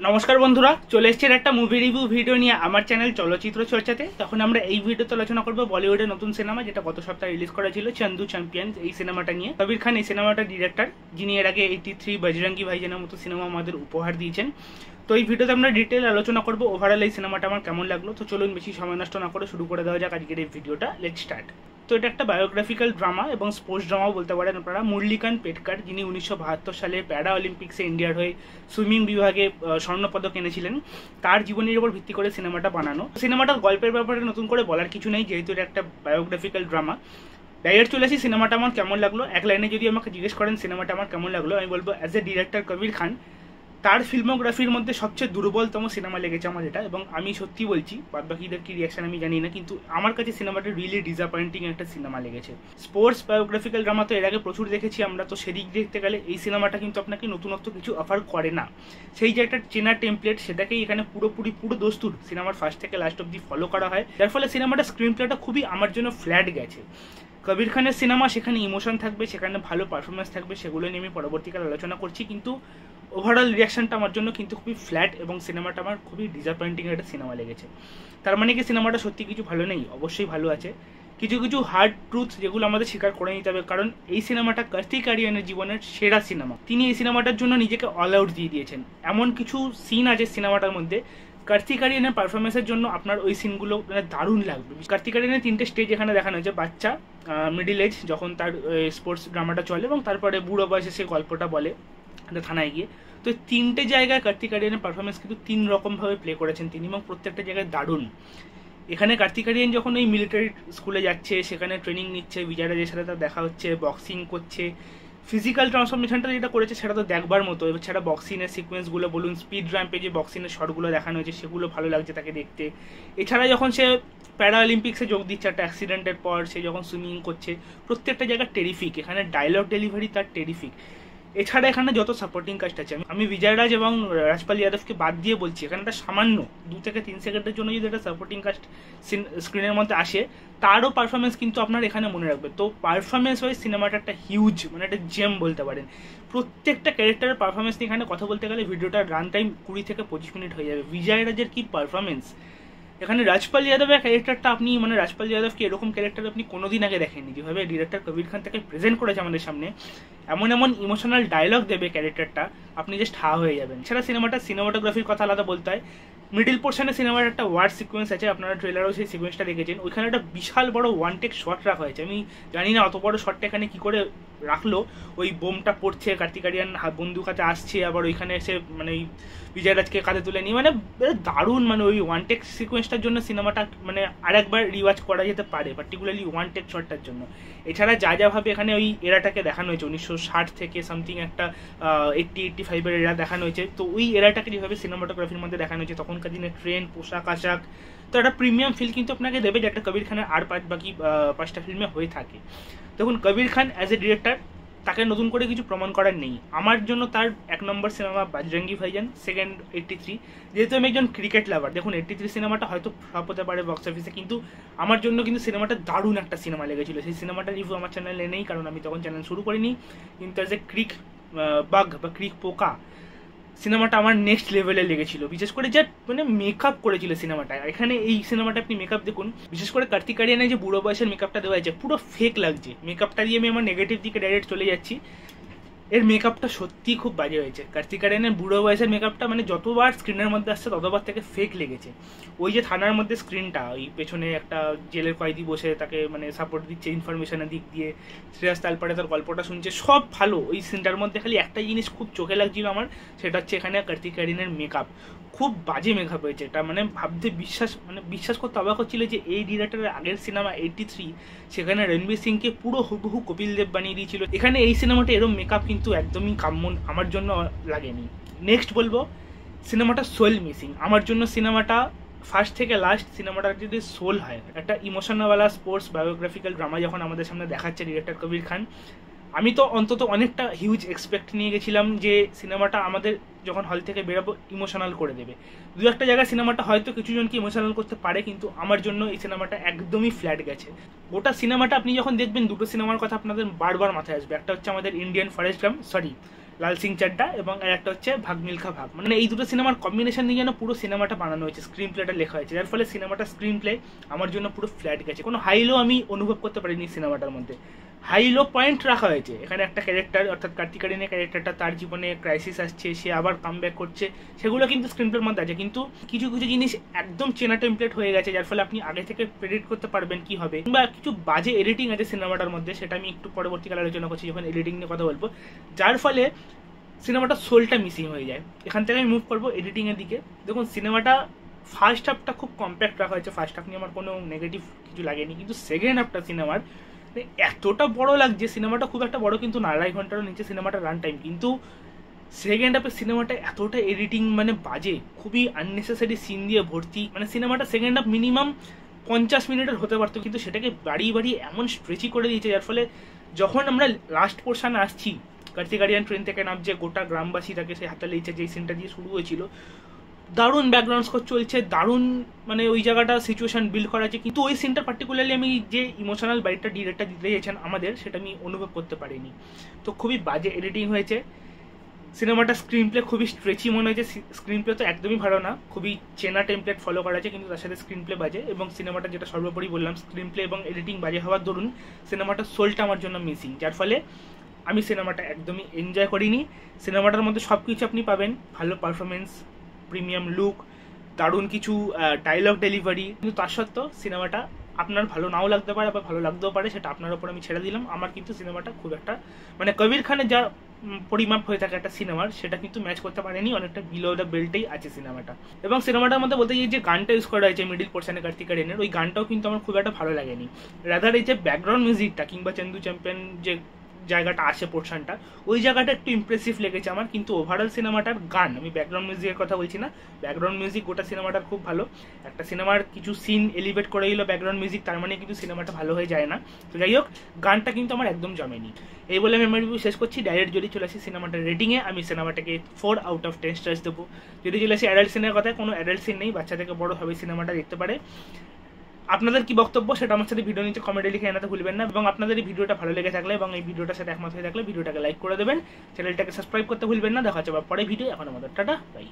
নমস্কার বন্ধুরা, চলে এসেছে একটা মুভি রিভিউ ভিডিও নিয়ে আমার চ্যানেল চলচ্চিত্র চর্চাতে। তখন আমরা এই ভিডিওতে আলোচনা করবো বলিউডের নতুন সিনেমা যেটা গত সপ্তাহে রিলিজ করা ছিল, চন্দু চ্যাম্পিয়ন্স। এই সিনেমাটা নিয়ে কবির খান এই সিনেমাটার ডিরেক্টর, যিনি এর আগে 83, বজরঙ্গি ভাইজানের মতো সিনেমা আমাদের উপহার দিয়েছেন। তো এই ভিডিওতে আমরা ডিটেল আলোচনা করবো ওভারঅল এই সিনেমাটা আমার কেমন লাগলো। তো চলুন বেশি সময় নষ্ট না করে শুরু করে দেওয়া যাক আজকের এই ভিডিওটা। Let's start. তো এটা একটা বায়োগ্রাফিক্যাল ড্রামা এবং স্পোর্টস ড্রামাও বলতে পারেন আপনারা। মুরলীকান্ত পেটকার, যিনি 1972 সালে প্যারা অলিম্পিক্সে ইন্ডিয়ার হয়ে সুইমিং বিভাগে স্বর্ণপদক এনেছিলেন, তার জীবনের উপর ভিত্তি করে সিনেমাটা বানানো। সিনেমাটার গল্পের ব্যাপারে নতুন করে বলার কিছু নেই, যেহেতু এটা একটা বায়োগ্রাফিক্যাল ড্রামা। ডাইরেক্ট চলে আসি সিনেমাটা আমার কেমন লাগলো। এক লাইনে যদি আমাকে জিজ্ঞেস করেন সিনেমাটা আমার কেমন লাগলো, আমি বলবো as a director Kabir Khan তার ফিল্মোগ্রাফির মধ্যে সবচেয়ে দুর্বলতম সিনেমা লেগেছে আমার এটা। এবং আমি সত্যি বলছি, বাদবাকিদের কি রিয়াকশন আমি জানি না, কিন্তু আমার কাছে সিনেমাটা রিয়েলি ডিসঅ্যাপয়েন্টিং একটা সিনেমা লেগেছে। স্পোর্টস বায়োগ্রাফিক্যাল ড্রামা তো এর আগে প্রচুর দেখেছি আমরা, তো সেদিক দেখতে গেলে এই সিনেমাটা কিন্তু আপনাকে নতুনত্ব কিছু অফার করে না। সেই যে একটা চেনা টেমপ্লেট, সেটাকেই এখানে পুরো দস্তুর সিনেমার ফার্স্ট থেকে লাস্ট অব্দি ফলো করা হয়, যার ফলে সিনেমাটা স্ক্রিন প্লেটা খুবই আমার জন্য ফ্ল্যাট গেছে। কবির খানের সিনেমা, সেখানে ইমোশন থাকবে, সেখানে ভালো পারফরমেন্স থাকবে, সেগুলো নিয়ে আমি পরবর্তীকালে আলোচনা করছি, কিন্তু ওভারঅল রিয়াকশনটা আমার জন্য কিন্তু খুবই ফ্ল্যাট এবং সিনেমাটা আমার খুবই ডিসঅ্যাপয়েন্টিং একটা সিনেমা লেগেছে। তার মানে কি সিনেমাটা সত্যি কিছু ভালো নেই? অবশ্যই ভালো আছে। কিছু হার্ড ট্রুথ যেগুলো আমাদের স্বীকার করে নিতে হবে, কারণ এই সিনেমাটা কার্তিক আরিয়ানের জীবনের সেরা সিনেমা। তিনি এই সিনেমাটার জন্য নিজেকে অল আউট দিয়ে দিয়েছেন। এমন কিছু সিন আছে সিনেমাটার মধ্যে, কার্তিক আরিয়ানের পারফরমেন্সের জন্য আপনার ওই সিনগুলো মানে দারুণ লাগবে। কার্তিক আরিয়ানের 3টে স্টেজ এখানে দেখানো হয়েছে: বাচ্চা, মিডিল এজ, যখন তার স্পোর্টস ড্রামাটা চলে, এবং তারপরে বুড়ো বয়সে সে গল্পটা বলে থানায় গিয়ে। তো 3টে জায়গায় কার্তিক আরিয়ানের পারফরমেন্স কিন্তু 3 রকমভাবে প্লে করেছেন তিনি, এবং প্রত্যেকটা জায়গায় দারুণ। এখানে কার্তিক আরিয়ান যখন ওই মিলিটারি স্কুলে যাচ্ছে, সেখানে ট্রেনিং নিচ্ছে, বিজয়রাজের সাথে তার দেখা হচ্ছে, বক্সিং করছে, ফিজিক্যাল ট্রান্সফরমেশনটা যেটা করেছে সেটা তো দেখবার মতো। এবার সেটা বক্সিংয়ের সিকোয়েন্সগুলো বলুন, স্পিড র্যাম্পে যে বক্সিংয়ের শটগুলো দেখানো হয়েছে সেগুলো ভালো লাগছে তাকে দেখতে। এছাড়া যখন সে প্যারা অলিম্পিক্সে যোগ দিচ্ছে একটা অ্যাক্সিডেন্টের পর, সে যখন সুইমিং করছে, প্রত্যেকটা জায়গা টেরিফিক। এখানে ডায়লগ ডেলিভারি তার টেরিফিক। এছাড়া এখানে যত সাপোর্টিং কাস্ট আছে, আমি বিজয়রাজ এবং রাজপাল যাদবকে বাদ দিয়ে বলছি, এখানে একটা সামান্য 2 থেকে 3 সেকেন্ডের জন্য যদি একটা সাপোর্টিং কাস্ট স্ক্রিনের মধ্যে আসে, তারও পারফরমেন্স কিন্তু আপনার এখানে মনে রাখবে। তো পারফরমেন্স ওয়াইজ সিনেমাটা একটা হিউজ, মানে একটা জেম বলতে পারেন। প্রত্যেকটা ক্যারেক্টারের পারফরমেন্স নিয়ে এখানে কথা বলতে গেলে ভিডিওটার রান টাইম 20 থেকে 25 মিনিট হয়ে যাবে। বিজয়রাজের কি পারফরমেন্স! এখানে রাজপাল যাদবের ক্যারেক্টারটা আপনি, মানে রাজপাল যাদবকে এরকম ক্যারেক্টার আপনি কোনোদিন আগে দেখেননি। যেভাবে ডিরেক্টর কবির খান তাকে প্রেজেন্ট করেছে আমাদের সামনে, এমন ইমোশনাল ডায়লগ দেবে ক্যারেক্টারটা, আপনি জাস্ট হা হয়ে যাবেন। সেটা সিনেমাটোগ্রাফির কথা আলাদা বলতে হয়। মিডিল পোর্শনে সিনেমার একটা ওয়ার্ড সিকোয়েন্স আছে, আপনারা ট্রেলারও সেই সিকোয়েন্সটা দেখেছেন। ওইখানে একটা বিশাল বড় ওয়ান টেক শট রাখা হয়েছে। আমি জানি না অত বড় শটটা এখানে কি করে রাখলো। ওই বোমটা পড়ছে, কার্তিক আরিয়ান বন্দুক হাতে আসছে, আবার ওইখানে এসে মানে ওই বিজয়রাজকে কাঁধে তুলে নিয়ে, মানে দারুণ। মানে ওই ওয়ান টেক সিকোয়েন্সটার জন্য সিনেমাটা মানে আরেকবার রিওয়াচ করা যেতে পারে, পার্টিকুলারলি ওয়ান টেক শটটার জন্য। এছাড়া ভাবে এখানে ওই এরাটাকে দেখানো হয়েছে, 1960 থেকে সামথিং একটা 85-এর এরা দেখানো হয়েছে। তো ওই এরাটাকে যেভাবে সিনেমাটোগ্রাফির মধ্যে দেখানো হয়েছে, তখনকার দিনে ট্রেন, পোশাক আশাক, তো একটা প্রিমিয়াম ফিল কিন্তু আপনাকে দেবে, যে একটা কবির খানের আর বাকি 5টা ফিল্মে হয়ে থাকে। দেখুন, Kabir Khan as a director, তাকে নতুন করে কিছু প্রমাণ করার নেই। আমার জন্য তার 1 নম্বর সিনেমা বজরঙ্গি ভাইজান, সেকেন্ড 83। যেহেতু আমি একজন ক্রিকেট লাভার, দেখুন 83 সিনেমাটা হয়তো ফ্লপ হতে পারে বক্স অফিসে, কিন্তু আমার জন্য কিন্তু সিনেমাটা দারুণ একটা সিনেমা লেগেছিল। সেই সিনেমাটা রিভিউ আমার চ্যানেলে নেই, কারণ আমি তখন চ্যানেল শুরু করিনি। কিন্তু অ্যাজ এ ক্রিক বাগ বা ক্রিক পোকা, সিনেমাটা আমার নেক্সট লেভেলে লেগেছিল। বিশেষ করে যে মানে মেকআপ করেছিল সিনেমাটা, এখানে এই সিনেমাটা আপনি মেকআপ দেখুন, বিশেষ করে কার্তিক আরিয়ানের যে বুড়ো বয়সের মেকআপটা দেওয়া হয়েছে, পুরো ফেক লাগছে। মেকআপটা দিয়ে আমি আমার নেগেটিভ দিকে ডাইরেক্ট চলে যাচ্ছি। এর মেকআপটা সত্যি খুব বাজে হয়েছে। কার্তিক আরিয়ানের বুড়ো বয়সের মেকআপটা মানে যতবার স্ক্রিনের মধ্যে আসছে ততবার থেকে ফেক লেগেছে। ওই যে থানার মধ্যে স্ক্রিনটা, ওই পেছনে একটা জেলের কয়েদি বসে তাকে মানে সাপোর্ট দিচ্ছে ইনফরমেশনের দিক দিয়ে, শ্রেয়াস তালপরে তার গল্পটা শুনছে, সব ভালো। ওই সিনটার মধ্যে খালি একটা জিনিস খুব চোখে লাগছিল আমার, সেটা হচ্ছে এখানে কার্তিক আরিয়ানের মেকআপ। খুব বাজে মেকআপ হয়েছে। এটা মানে ভাবতে বিশ্বাস করতে অবাক হচ্ছিল যে এই ডিরেক্টরের আগের সিনেমা 83, সেখানে রণবীর সিংকে পুরো হুবহু কপিল দেব বানিয়ে দিয়েছিল। এখানে এই সিনেমাটা এরকম মেকআপ কিন্তু একদমই কাম্য আমার জন্য লাগেনি। নেক্সট বলবো, সিনেমাটা সোল মিসিং। আমার জন্য সিনেমাটা ফার্স্ট থেকে লাস্ট, সিনেমাটা যদি সোল হয়, একটা ইমোশনালওয়ালা স্পোর্টস বায়োগ্রাফিক্যাল ড্রামা যখন আমাদের সামনে দেখাচ্ছে ডিরেক্টর কবির খান, আমি তো অন্তত অনেকটা হিউজ এক্সপেক্ট নিয়ে গেছিলাম যে সিনেমাটা আমাদের যখন হল থেকে বেরোবো ইমোশনাল করে দেবে। 2-1টা জায়গায় সিনেমাটা হয়তো কিছু জনকে ইমোশনাল করতে পারে, কিন্তু আমার জন্য এই সিনেমাটা একদমই ফ্ল্যাট গেছে। গোটা সিনেমাটা আপনি যখন দেখবেন, দুটো সিনেমার কথা আপনাদের বারবার মাথায় আসবে। একটা হচ্ছে আমাদের ইন্ডিয়ান ফরেস্ট গাম্প, লাল সিং চাড্ডা, এবং আর একটা হচ্ছে ভাগ মিল্খা ভাগ। মানে এই দুটো সিনেমার কম্বিনেশন নিয়ে যেন পুরো সিনেমাটা বানানো হয়েছে, স্ক্রিন প্লেটা লেখা হয়েছে, যার ফলে সিনেমাটা স্ক্রিন প্লে আমার জন্য পুরো ফ্ল্যাট গেছে। কোনো হাই লো আমি অনুভব করতে পারিনি সিনেমাটার মধ্যে। হাই লো পয়েন্ট রাখা হয়েছে এখানে, একটা ক্যারেক্টার অর্থাৎ কার্তিক আরিয়ানের ক্যারেক্টারটা, তার জীবনে ক্রাইসিস আসছে, সে আবার কামব্যাক করছে, সেগুলো কিন্তু স্ক্রিন প্লের মধ্যে আছে। কিন্তু কিছু কিছু জিনিস একদম চেনা টেমপ্লেট হয়ে গেছে, যার ফলে আপনি আগে থেকে প্রেডিক্ট করতে পারবেন কি হবে। কিংবা কিছু বাজে এডিটিং আছে সিনেমাটার মধ্যে, সেটা আমি একটু পরবর্তীকালে আলোচনা করছি যখন এডিটিং নিয়ে কথা বলবো, যার ফলে সিনেমাটার সোলটা মিসিং হয়ে যায়। এখান থেকে আমি মুভ করবো এডিটিং এর দিকে। দেখুন সিনেমাটা ফার্স্ট হাফটা খুব কম্প্যাক্ট রাখা হয়েছে, ফার্স্ট হাফ নিয়ে আমার কোনো নেগেটিভ কিছু লাগেনি, কিন্তু সেকেন্ড হাফটা সিনেমার এতটা বড় লাগছে। সিনেমাটা খুব একটা বড় কিন্তু না, 2.5 ঘন্টারও নিচে সিনেমাটা রান টাইম, কিন্তু সেকেন্ড হাফের সিনেমাটা এতটা এডিটিং মানে বাজে, খুবই আননেসেসারি সিন দিয়ে ভর্তি। মানে সিনেমাটা সেকেন্ড হাফ মিনিমাম 50 মিনিটের হতে পারতো, কিন্তু সেটাকে বাড়িয়ে বাড়িয়ে এমন স্ট্রেচি করে দিয়েছে, যার ফলে যখন আমরা লাস্ট পোর্শনে আসছি, কার্তিক আরিয়ান ট্রেন থেকে নামছে, গোটা গ্রামবাসী তাকে সে হাতে লিখছে, যে সিনটা দিয়ে শুরু হয়েছিল, দারুণ ব্যাকগ্রাউন্ড স্কোর চলছে, দারুণ মানে ওই জায়গাটা সিচুয়েশন বিল্ড করা আছে, কিন্তু ওই সিনটা পার্টিকুলারলি আমি যে ইমোশনাল বাইটটা ডিরেক্টর দিতে চেয়েছেন আমাদের, সেটা আমি অনুভব করতে পারিনি। তো খুবই বাজে এডিটিং হয়েছে সিনেমাটা। স্ক্রিন প্লে খুবই স্ট্রেচি মনে হয়েছে, স্ক্রিন প্লে তো একদমই ভালো না, খুবই চেনা টেমপ্লেট ফলো করা আছে, কিন্তু তার সাথে স্ক্রিন প্লে বাজে। এবং সিনেমাটা যেটা সর্বোপরি বললাম, স্ক্রিন প্লে এবং এডিটিং বাজে হওয়ার দরুন সিনেমাটার সোলটা আমার জন্য মিসিং, যার ফলে আমি সিনেমাটা একদমই এনজয় করিনি। সিনেমাটার মধ্যে সব কিছু আপনি পাবেন, ভালো পারফরমেন্স, প্রিমিয়াম লুক, দারুণ কিছু ডায়লগ ডেলিভারি, কিন্তু তার সত্ত্বেও সিনেমাটা আপনার ভালো নাও লাগতে পারে বা ভালো লাগতেও পারে, সেটা আপনার ওপর আমি ছেড়ে দিলাম। আমার কিন্তু সিনেমাটা খুব একটা মানে কবির খানের যা পরিমাপ হয়ে থাকে একটা সিনেমার, সেটা কিন্তু ম্যাচ করতে পারেনি, অনেকটা বিলো দ্য বেল্টেই আছে সিনেমাটা। এবং সিনেমাটার মধ্যে বলতে গিয়ে যে গানটা ইউজ করা হয়েছে মিডিল পোর্শনে কার্তিক আরিয়ানের, ওই গানটাও কিন্তু আমার খুব একটা ভালো লাগেনি। রাদার এই যে ব্যাকগ্রাউন্ড মিউজিকটা কিংবা চন্দু চ্যাম্পিয়ন যে জায়গাটা আসে পোর্শনটা, ওই জায়গাটা একটু ইমপ্রেসিভ লেগেছে আমার। কিন্তু ওভারঅল সিনেমাটার গান, আমি ব্যাকগ্রাউন্ড মিউজিকের কথা বলছি না, ব্যাকগ্রাউন্ড মিউজিক গোটা সিনেমাটার খুব ভালো। একটা সিনেমার কিছু সিন এলিভেট করে দিল ব্যাকগ্রাউন্ড মিউজিক, তার মানে কিন্তু সিনেমাটা ভালো হয়ে যায় না। তো যাই হোক, গানটা কিন্তু আমার একদম জমেনি। এই বলে আমি আমার রিভিউ শেষ করছি। ডাইরেক্ট যদি চলে আসি সিনেমাটার রেটিংয়ে, আমি সিনেমাটাকে 4 আউট অফ 10 স্টার্স দেবো। যদি চলে আসি অ্যাডাল্ট সিনের কথায়, কোনো অ্যাডাল্ট সিন নেই, বাচ্চা থেকে বড় সবাই সিনেমাটা দেখতে পারে। আপনাদের কি বক্তব্য সেটা আমার সাথে ভিডিও নিচে কমেন্টে লিখে জানাতে ভুলবেন না। এবং আপনাদের এই ভিডিওটা ভালো লেগে থাকলে এবং এই ভিডিওটার সাথে একমত হয়ে থাকলে ভিডিওটাকে লাইক করে দেবেন, চ্যানেলটাকে সাবস্ক্রাইব করতে ভুলবেন না। দেখা হচ্ছে পরে ভিডিও, এখন আমাদের টাটা বাই।